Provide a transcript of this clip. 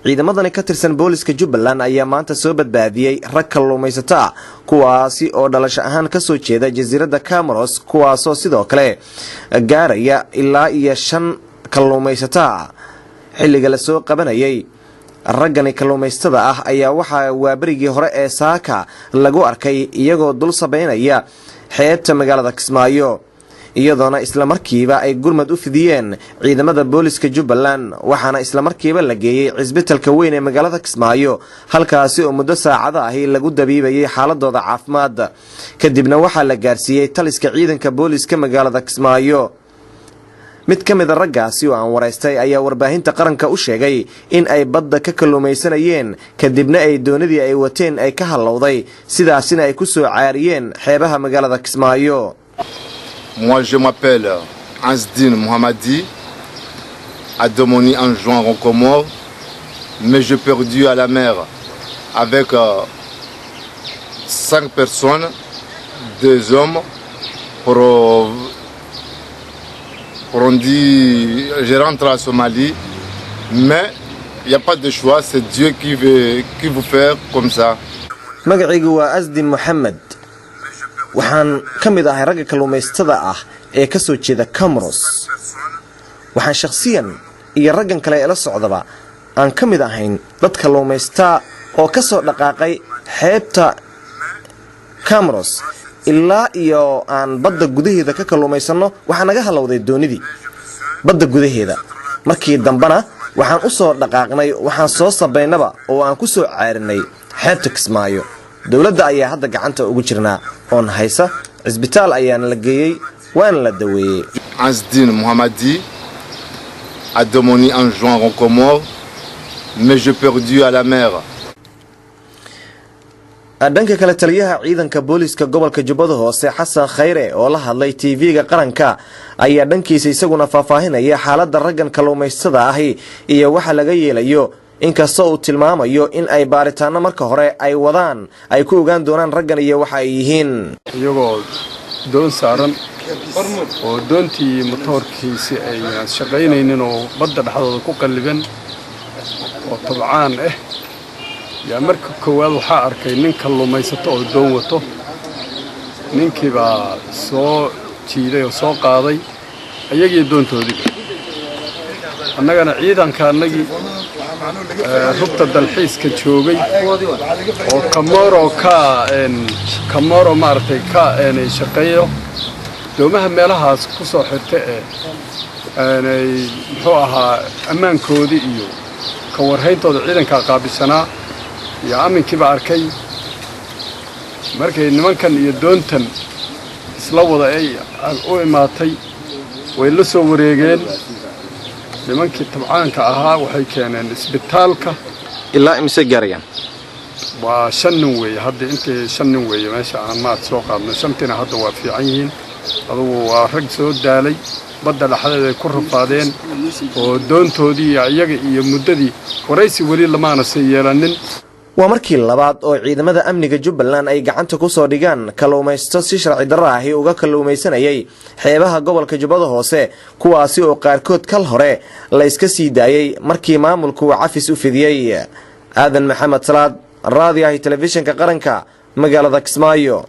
ciidamadani ka tirsan booliska Jubbaland ayaa maanta soo badbaadiyay rag kalluumaysato kuwaasi oo dhalasho ahaan ka soo jeeda jasiiradda Comoros kuwaasoo sidoo kale gaaraya ilaa iyo 5 kalluumaysato xilliga la soo qabanayay raggani kalluumaysatada ah ayaa waxa waabarigii hore ee saaka lagu arkay iyagoo dul sabeynaya xeebta magaalada Kismaayo iyadoona isla markiiba ay gurmad u fidiyeen ciidamada booliska Jubbaland waxaana isla markiiba la geeyay cisbitaalka weyn ee magaalada Kismaayo halkaasi oo muddo saacada ah lagu dabiibayay xaaladooda caafimaad kadibna waxa la gaarsiiyay taliska ciidanka booliska magaalada Kismaayo mid ka mid ah raggaasi oo aan wareystay ayaa warbaahinta qaranka u sheegay in ay badda ka kalluumaysanayeen kadibna ay doonidii ay wateen ay ka halowday sidaasina ay ku soo caariyeen xeebaha magaalada Kismaayo. Moi, je m'appelle Ansdin Mohamadi, à Domoni en juin en Comores, mais j'ai perdu à la mer avec 5 personnes, 2 hommes, pour on dit je rentre à Somalie, mais il n'y a pas de choix, c'est Dieu qui vous fait comme ça. Magacaygu waa Asdin Mohamed. waxaan ka mid ahay ragga kalluumaysatada ah ee ka soo jeeda Comoros waxaan shakhsiyan iyo raggan kale ee la socdaba aan ka mid ahayn dad kalluumaysta oo ka soo dhaqaaqay xeebta Comoros ilaa iyo aan badda gudaheeda ka kalluumaysano waxa naga halowday doonidii badda gudaheeda markii dambana waxaan u soo dhaqaaqnay waxaan soo sabeynaba oo aan ku soo caarinay xeebta Kismaayo dawladda ayaa hadda gacanta ugu jirnaa oo haysa cisbitaal ayaana la geeyay waan la daweeyay. Ansdin Mohamadi, à Domoni en juin en Comores, mais j'ai perdu à la mer. dhanka kale taliyaha ciidanka booliska gobolka Jubbada Hoose Xasan Khayre oo la hadlay TV-ga qaranka ayaa dhankiisa isaguna faahfaahinaya xaaladda raggan kalluumaysatada ah iyo waxa laga yeelayo inkastoo uu tilmaamayo in ay baaritaano marka hore ay wadaan ay ku ogaan doonaan raggan iyo waxa ay yihiin iyagoo doon saaran oo doontii motorkiisi ay shaqaynaynin oo badda dhaxdooda ku qalliban oo tabcaan yaa marka koowaad waxaa arkay nin kalluumaysato oo doon wato ninkii baa soo jiiday oo soo qaaday ayagii doontoodii annagana ciidanka annagii rugta dalxiiska joogay oo Comoro maartay ka shaqeeyo doomaha meelahaas ku soo xirtay muxuu ahaa ammaankoodii iyo ka warhayntooda ciidanka qaabisana iyo aminkiiba arkay markay nimankan iyo doontan isla wada ay u imaatay way la soo wareegeen nimankii tabcaanka ahaa waxay keeneen isbitaalka ilaa imse gaarayaan waa 5 nin weeye hadda intii 5 nin weeye meesha aan maad soo qaadno 5tina hadda waa fiican yihiin adugu waa rag soo daalay badda dhaxdeeda ay ku rafaadeen oo doontoodii iyaga iyo muddadii waraysi wali lamaana sii yeelanin waa markii labaad oo ciidamada amniga Jubbaland ay gacanta ku soo dhigaan kalluumaysato si sharci darro ah uga kalluumaysanayay xeebaha gobolka Jubbada Hoose kuwaasi oo qaarkood kal hore la iska sii daayay markii maamulku cafis u fidiyay. Aadan Maxamed Salaad, raadiyaha telefishinka qaranka magaalada Kismaayo.